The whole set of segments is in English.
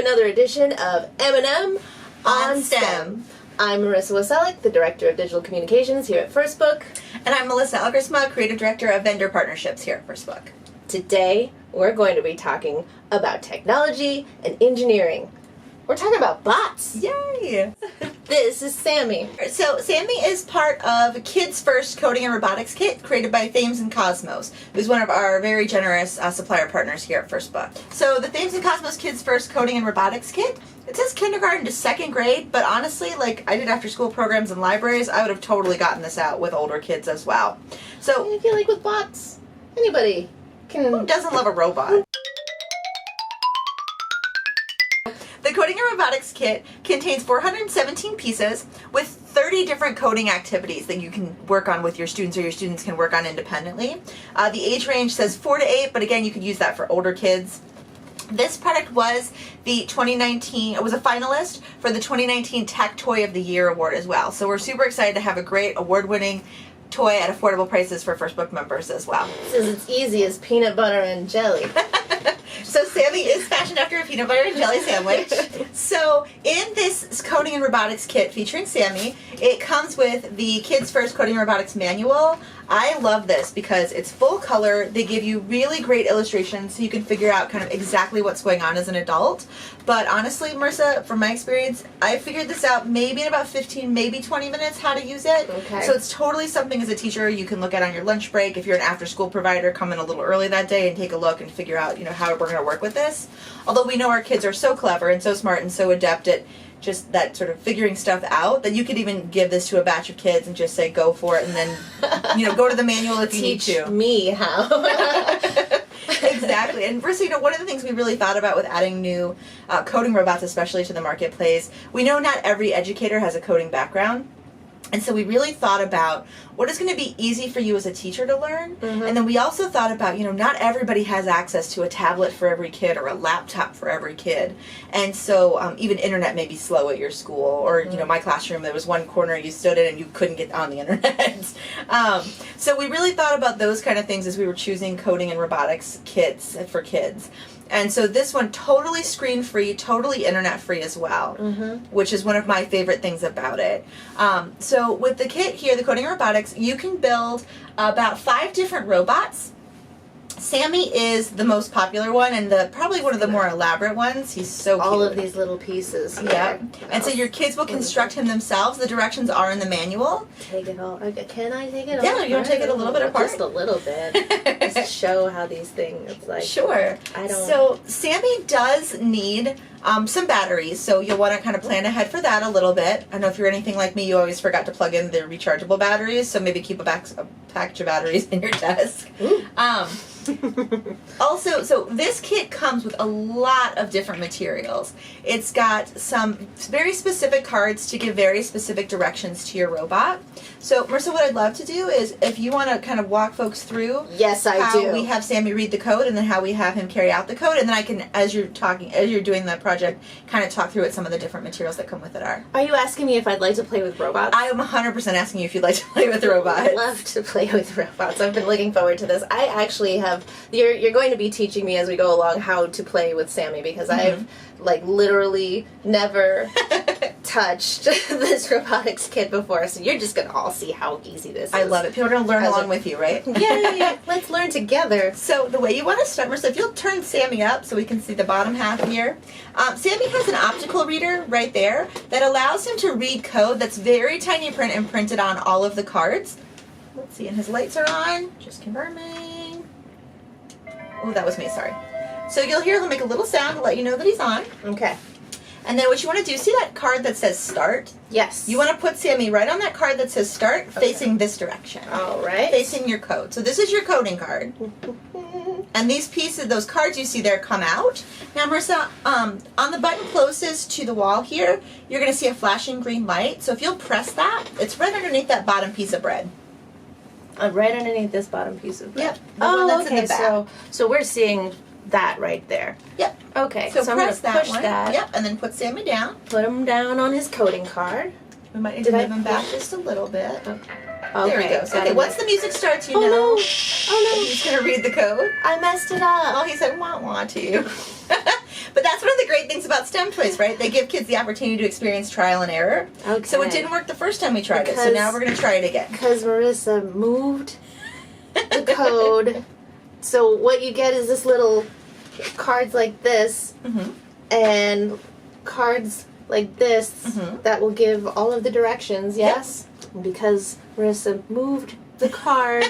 another edition of M&M on STEM. I'm Marissa Waselik, the Director of Digital Communications here at First Book. And I'm Melissa Elgersma, Creative Director of Vendor Partnerships here at First Book. Today, we're going to be talking about technology and engineering. We're talking about bots. Yay! This is Sammy. So Sammy is part of Kids First Coding and Robotics Kit created by Thames and Cosmos, who's one of our very generous supplier partners here at First Book. So the Thames and Cosmos Kids First Coding and Robotics Kit, it says kindergarten to second grade, but honestly, like I did after school programs and libraries, I would have totally gotten this out with older kids as well. So I feel like with bots, anybody can... Who doesn't love a robot? The Coding and Robotics Kit contains 417 pieces with 30 different coding activities that you can work on with your students or your students can work on independently. The age range says 4 to 8, but again, you could use that for older kids. This product was the 2019, it was a finalist for the 2019 Tech Toy of the Year award as well. So we're super excited to have a great award-winning toy at affordable prices for First Book members as well. It says it's easy as peanut butter and jelly. So Sammy is fashioned after a peanut butter and jelly sandwich. So in this Coding and Robotics Kit featuring Sammy, it comes with the Kids First Coding and Robotics Manual. I love this because it's full color. They give you really great illustrations so you can figure out kind of exactly what's going on as an adult. But honestly, Marissa, from my experience, I figured this out maybe in about 15, maybe 20 minutes how to use it. Okay. So it's totally something as a teacher you can look at on your lunch break. If you're an after-school provider, come in a little early that day and take a look and figure out, how we're going to work with this. Although we know our kids are so clever and so smart and so adept at just that sort of figuring stuff out that you could even give this to a batch of kids and just say go for it and then go to the manual if you need to. Teach me how. Exactly. And first, one of the things we really thought about with adding new coding robots especially to the marketplace, we know not every educator has a coding background. And so we really thought about what is going to be easy for you as a teacher to learn. Mm-hmm. And then we also thought about, not everybody has access to a tablet for every kid or a laptop for every kid. And so even internet may be slow at your school or, my classroom, there was one corner you stood in and you couldn't get on the internet. So we really thought about those kind of things as we were choosing coding and robotics kits for kids. And so this one, totally screen-free, totally internet-free as well, which is one of my favorite things about it. So with the kit here, the Coding and Robotics, you can build about 5 different robots. Sammy is the most popular one and probably one of the more elaborate ones. He's so cute. All of these little pieces here. Yeah. And so your kids will construct him themselves. The directions are in the manual. Take it all. Can I take it all? Yeah, you want to take it a little bit apart? Just a little bit. Just to show how these things, Sure. So Sammy does need some batteries, so you'll want to kind of plan ahead for that a little bit. I know if you're anything like me, you always forgot to plug in the rechargeable batteries, so maybe keep a package of batteries in your desk. Also, so this kit comes with a lot of different materials. It's got some very specific cards to give very specific directions to your robot. So, Marissa, what I'd love to do is if you want to kind of walk folks through how we have Sammy read the code and then how we have him carry out the code, and then I can, as you're doing the project, kind of talk through what some of the different materials that come with it are. Are you asking me if I'd like to play with robots? I am 100% asking you if you'd like to play with robots. I'd love to play with robots. I've been looking forward to this. I actually have, you're going to be teaching me as we go along how to play with Sammy because I've literally never touched this robotics kit before, so you're just going to all see how easy this is. I love it. People are going to learn along with you, right? Yeah. Let's learn together. So the way you want to start, Marissa, if you'll turn Sammy up so we can see the bottom half here. Sammy has an optical reader right there that allows him to read code that's very tiny print and printed on all of the cards. Let's see, and his lights are on. Just confirming. Oh, that was me, sorry. So you'll hear him make a little sound to let you know that he's on. Okay. And then what you want to do, see that card that says start? Yes. You want to put Sammy right on that card that says start, facing this direction. All right. Facing your code. So this is your coding card. And these pieces, those cards you see there come out. Now, Marissa, on the button closest to the wall here, you're going to see a flashing green light. So if you'll press that, it's right underneath that bottom piece of bread. Right underneath this bottom piece of bread. Yep. Oh, okay. So we're seeing that right there. Yep. Okay. So I'm press gonna that push one. that. Yep. And then put Sammy down. Put him down on his coding card. We might need to move him back just a little bit. Okay. There he goes. Okay. Once the music starts, you know. No. Oh no. He's gonna read the code. I messed it up. Oh, he said wah wah to you. But that's one of the great things about STEM toys, right? They give kids the opportunity to experience trial and error. Okay. So it didn't work the first time we tried it, so now we're going to try it again. Because Marissa moved the code. So what you get is this little cards like this, and cards like this that will give all of the directions, yes? Yep. Because Marissa moved the card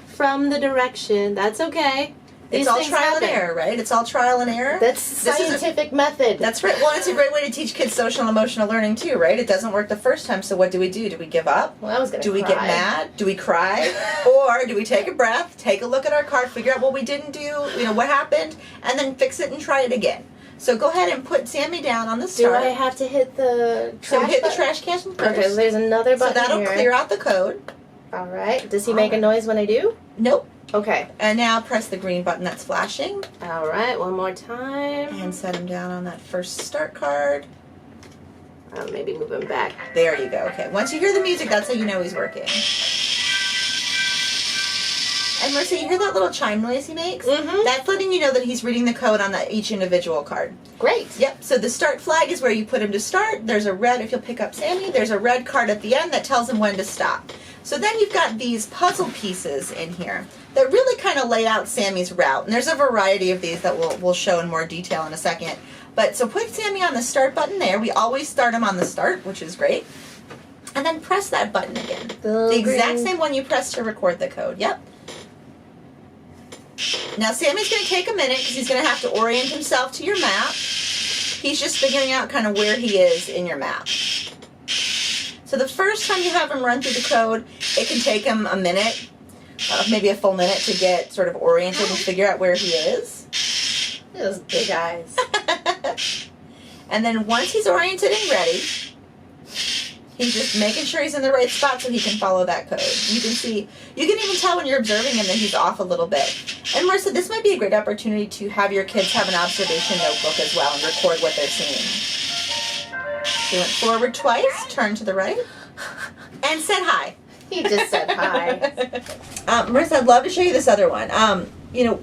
from the direction. That's okay. It's all trial and error, right? It's all trial and error. That's scientific method. That's right. Well, it's a great way to teach kids social and emotional learning too, right? It doesn't work the first time, so what do? Do we give up? Well, I was going to Do we get mad? Do we cry? Or do we take a breath, take a look at our card, figure out what we didn't do, what happened, and then fix it and try it again? So go ahead and put Sammy down on the start. Do I have to hit the trash hit button? the trash can first. Okay, so there's another button So that'll here. clear out the code. All right. Does he make a noise when I do? Nope. Okay. And now press the green button that's flashing. All right, one more time. And set him down on that first start card. Maybe move him back. There you go. Okay. Once you hear the music, that's how you know he's working. And Marissa, you hear that little chime noise he makes? That's letting you know that he's reading the code on each individual card. Great. Yep. So the start flag is where you put him to start. There's a red, if you'll pick up Sammy, there's a red card at the end that tells him when to stop. So then you've got these puzzle pieces in here that really kind of lay out Sammy's route. And there's a variety of these that we'll show in more detail in a second. But so put Sammy on the start button there. We always start him on the start, which is great. And then press that button again. The exact same one you pressed to record the code. Yep. Now Sammy's going to take a minute because he's going to have to orient himself to your map. He's just figuring out kind of where he is in your map. So the first time you have him run through the code, it can take him a minute, maybe a full minute to get sort of oriented and figure out where he is. Those big eyes. And then once he's oriented and ready, he's just making sure he's in the right spot so he can follow that code. You can see, you can even tell when you're observing him that he's off a little bit. And Marissa, this might be a great opportunity to have your kids have an observation notebook as well and record what they're seeing. He went forward twice, turned to the right, and said hi. He just said hi. Marissa, I'd love to show you this other one.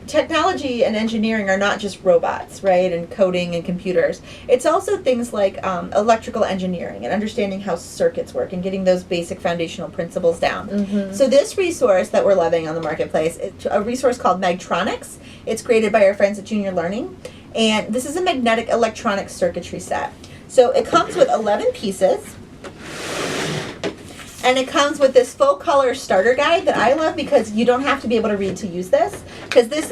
Technology and engineering are not just robots, right, and coding and computers. It's also things like electrical engineering and understanding how circuits work and getting those basic foundational principles down. So this resource that we're loving on the marketplace, it's a resource called Megatronics. It's created by our friends at Junior Learning, and this is a magnetic electronic circuitry set. So it comes with 11 pieces. And it comes with this full color starter guide that I love because you don't have to be able to read to use this. Because this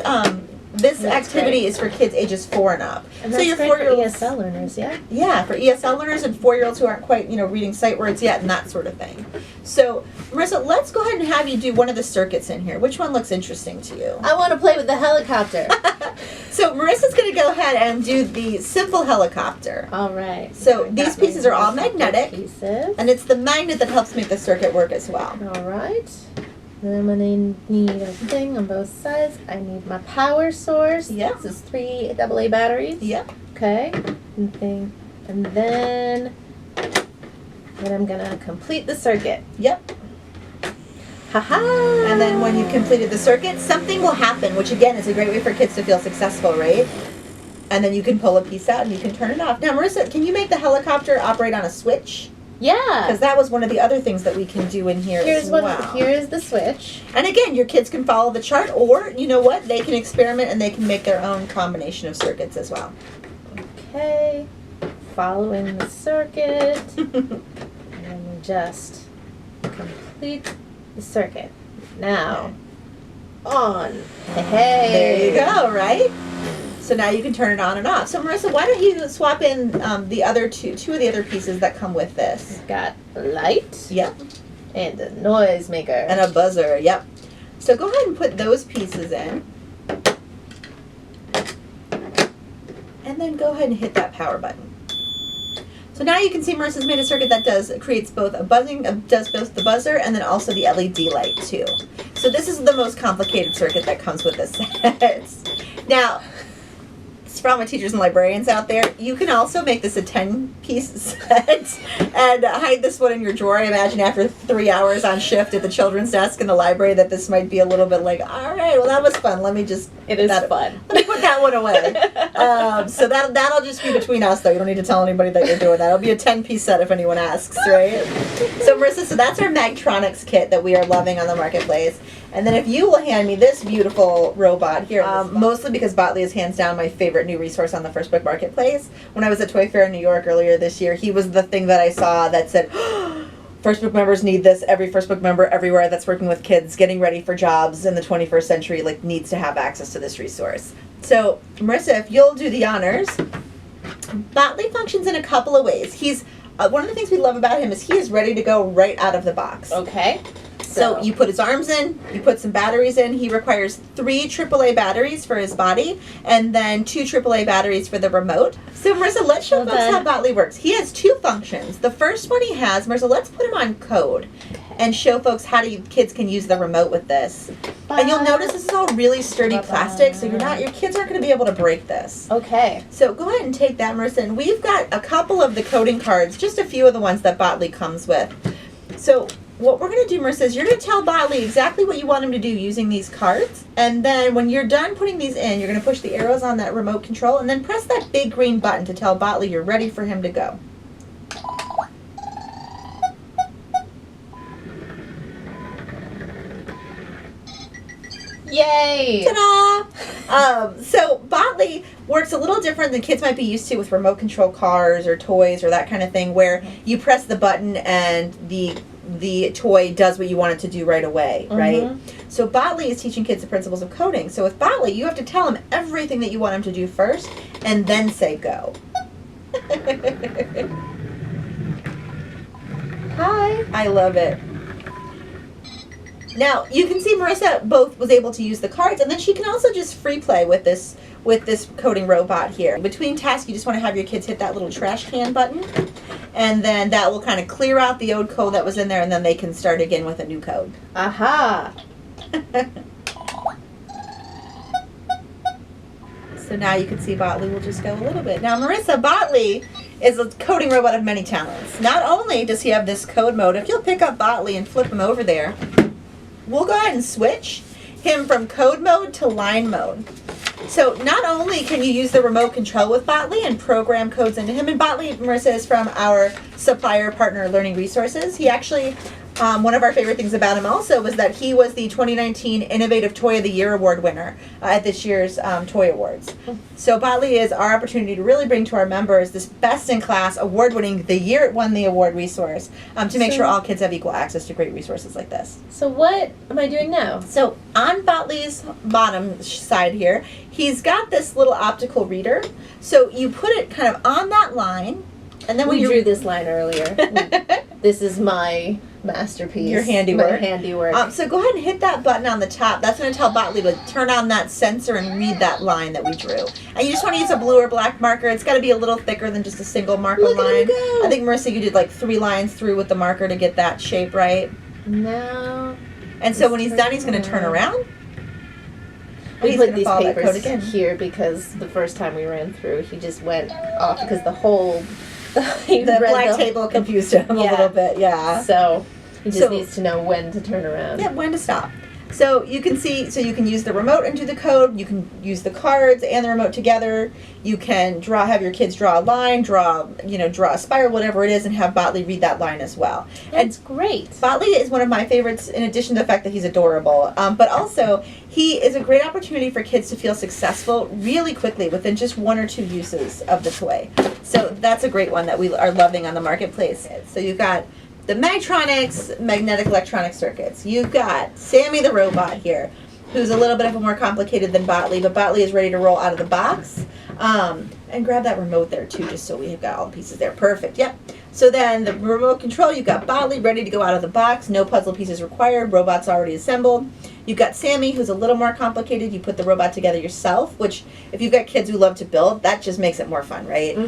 activity is for kids ages 4 and up. And that's so great for ESL learners, yeah? Yeah, for ESL learners and 4-year-olds who aren't quite, reading sight words yet and that sort of thing. So, Marissa, let's go ahead and have you do one of the circuits in here. Which one looks interesting to you? I want to play with the helicopter. So Marissa's going to go ahead and do the simple helicopter. All right. So these pieces are all magnetic. Pieces. And it's the magnet that helps make the circuit work as well. All right. Then I'm going to need a thing on both sides. I need my power source. Yep. This is 3 AA batteries. Yep. Okay. And then I'm going to complete the circuit. Yep. Haha! And then when you've completed the circuit, something will happen, which again is a great way for kids to feel successful, right? And then you can pull a piece out and you can turn it off. Now, Marissa, can you make the helicopter operate on a switch? Yeah. Because that was one of the other things that we can do in here as well. Here is the switch. And again, your kids can follow the chart, or you know what? They can experiment and they can make their own combination of circuits as well. Okay. Following the circuit. And then we just complete the circuit. Now, on. Hey. There you go, right? So now you can turn it on and off. So Marissa, why don't you swap in the other two of the other pieces that come with this? We've got a light. Yep. And a noise maker. And a buzzer, yep. So go ahead and put those pieces in. And then go ahead and hit that power button. So now you can see Marissa's made a circuit that creates both does both the buzzer and then also the LED light too. So this is the most complicated circuit that comes with this set. Now, for all my teachers and librarians out there, you can also make this a 10-piece set and hide this one in your drawer. I imagine after 3 hours on shift at the children's desk in the library that this might be a little bit like, all right, well, that was fun. Let me just... It is fun. Let me put that one away. So that'll just be between us, though. You don't need to tell anybody that you're doing that. It'll be a 10-piece set if anyone asks, right? So, Marissa, so that's our Megatronics kit that we are loving on the marketplace. And then if you will hand me this beautiful robot here, mostly because Bodley is hands down my favorite new resource on the First Book Marketplace. When I was at Toy Fair in New York earlier this year, he was the thing that I saw that said, First Book members need this. Every First Book member everywhere that's working with kids, getting ready for jobs in the 21st century, like, needs to have access to this resource. So, Marissa, if you'll do the honors, Bodley functions in a couple of ways. He's one of the things we love about him is he is ready to go right out of the box. Okay. So you put his arms in, you put some batteries in. He requires 3 AAA batteries for his body, and then 2 AAA batteries for the remote. So Marissa, let's show folks how Bodley works. He has 2 functions. The first one he has, Marissa, let's put him on code and show folks how kids can use the remote with this. And you'll notice this is all really sturdy plastic, so your kids aren't going to be able to break this. Okay. So go ahead and take that, Marissa. And we've got a couple of the coding cards, just a few of the ones that Bodley comes with. So what we're going to do, Marissa, is you're going to tell Bodley exactly what you want him to do using these cards. And then when you're done putting these in, you're going to push the arrows on that remote control and then press that big green button to tell Bodley you're ready for him to go. Yay! Ta-da! So Bodley works a little different than kids might be used to with remote control cars or toys or that kind of thing, where you press the button and the toy does what you want it to do right away, right? So Bodley is teaching kids the principles of coding. So with Bodley, you have to tell him everything that you want him to do first and then say go. Hi. I love it. Now, you can see Marissa both was able to use the cards, and then she can also just free play with this coding robot here. Between tasks, you just want to have your kids hit that little trash can button, and then that will kind of clear out the old code that was in there, and then they can start again with a new code. Aha! So now you can see Bodley will just go a little bit. Now, Marissa, Bodley is a coding robot of many talents. Not only does he have this code mode, if you'll pick up Bodley and flip him over there, we'll go ahead and switch him from code mode to line mode. So not only can you use the remote control with Bodley and program codes into him, and Bodley, Marissa, is from our supplier partner Learning Resources. He actually, one of our favorite things about him also was that he was the 2019 Innovative Toy of the Year Award winner at this year's Toy Awards. So Bodley is our opportunity to really bring to our members this best-in-class, award-winning, the year it won the award resource to make sure all kids have equal access to great resources like this. So what am I doing now? So on Bodley's bottom side here, he's got this little optical reader. So you put it kind of on that line, and then when you drew this line earlier. This is my masterpiece. Your handiwork. My handiwork. So go ahead and hit that button on the top. That's going to tell Bodley to turn on that sensor and read that line that we drew. And you just want to use a blue or black marker. It's got to be a little thicker than just a single marker line. Look at him go. I think, Marissa, you did like 3 lines through with the marker to get that shape right. Now. And so when he's done, he's going to turn around. We put these papers here because the first time we ran through, he just went off because the whole... the black table confused him a little bit, yeah. So he just needs to know when to turn around. Yeah, when to stop. So you can see, so you can use the remote and do the code. You can use the cards and the remote together. You can have your kids draw a line, draw a spiral, whatever it is, and have Bodley read that line as well. That's great. Bodley is one of my favorites, in addition to the fact that he's adorable. But also, he is a great opportunity for kids to feel successful really quickly within just 1 or 2 uses of the toy. So that's a great one that we are loving on the marketplace. So you've got the Megatronics magnetic electronic circuits. You've got Sammy the robot here, who's a little bit of a more complicated than Bodley, but Bodley is ready to roll out of the box. And grab that remote there too, just so we've got all the pieces there. Perfect, yep. So then the remote control, you've got Bodley ready to go out of the box, no puzzle pieces required, robot's already assembled. You've got Sammy, who's a little more complicated. You put the robot together yourself, which if you've got kids who love to build, that just makes it more fun, right?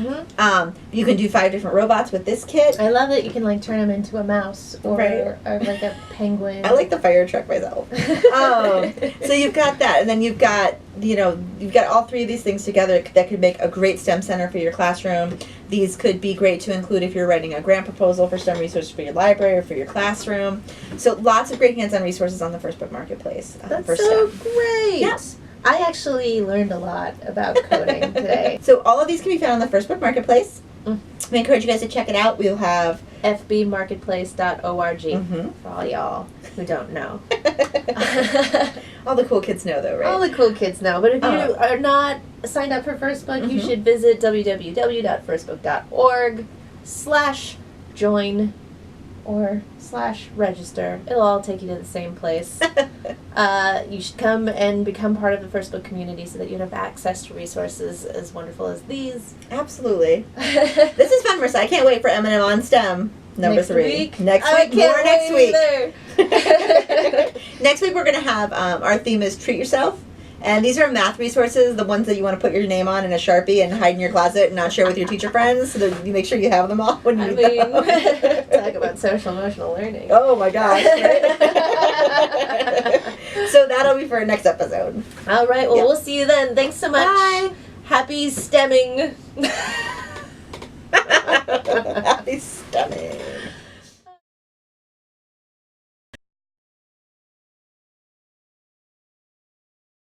You can do 5 different robots with this kit. I love that you can like turn them into a mouse or like a penguin. I like the fire truck myself. So you've got that, and then you've got you've got all three of these things together that could make a great STEM center for your classroom. These could be great to include if you're writing a grant proposal for STEM resources for your library or for your classroom. So lots of great hands-on resources on the First Book Marketplace. That's for so STEM. great. Yeah. I actually learned a lot about coding today. So all of these can be found on the First Book Marketplace. Mm. We encourage you guys to check it out. We'll have fbmarketplace.org Mhm. for all y'all who don't know. all the cool kids know, though, right? All the cool kids know. But if you Oh. are not signed up for First Book, you Mhm. should visit www.firstbook.org/join or /register. It'll all take you to the same place. You should come and become part of the First Book community so that you have access to resources as wonderful as these. Absolutely. This is fun, Marissa. I can't wait for M&M on STEM number Next 3. week? Next I week. can't More next wait week. either. Next week we're going to have, our theme is Treat Yourself. And these are math resources, the ones that you want to put your name on in a Sharpie and hide in your closet and not share with your teacher friends, so that you make sure you have them all when you I need mean, them. talk about social emotional learning. Oh my gosh. Right? So that'll be for our next episode. All right, well, Yeah. we'll see you then. Thanks so much. Bye. Happy stemming. Happy stomach.